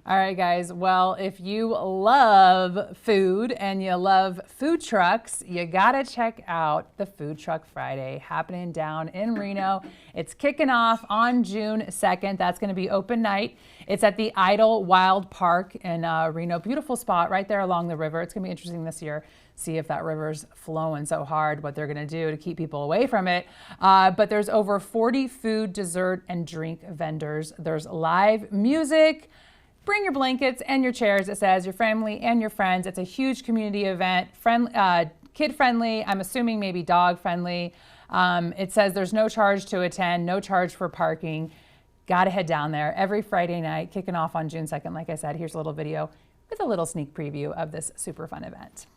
All right, guys. Well, if you love food and you love food trucks, you got to check out the Food Truck Friday happening down in Reno. It's kicking off on June 2nd. That's going to be open night. It's at the Idle Wild Park in Reno. Beautiful spot right there along the river. It's going to be interesting this year. See if that river's flowing so hard, what they're going to do to keep people away from it. But there's over 40 food, dessert, and drink vendors. There's live music. Bring your blankets and your chairs, it says, your family and your friends. It's a huge community event, kid-friendly, I'm assuming maybe dog-friendly. It says there's no charge to attend, no charge for parking. Got to head down there every Friday night, kicking off on June 2nd. Like I said, here's a little video with a little sneak preview of this super fun event.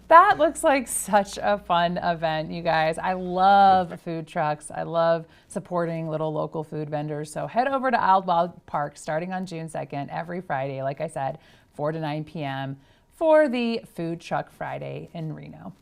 That looks like such a fun event, you guys. I love food trucks. I love supporting little local food vendors. So head over to Idle Wild Park starting on June 2nd every Friday, like I said, 4 to 9 p.m. for the Food Truck Friday in Reno.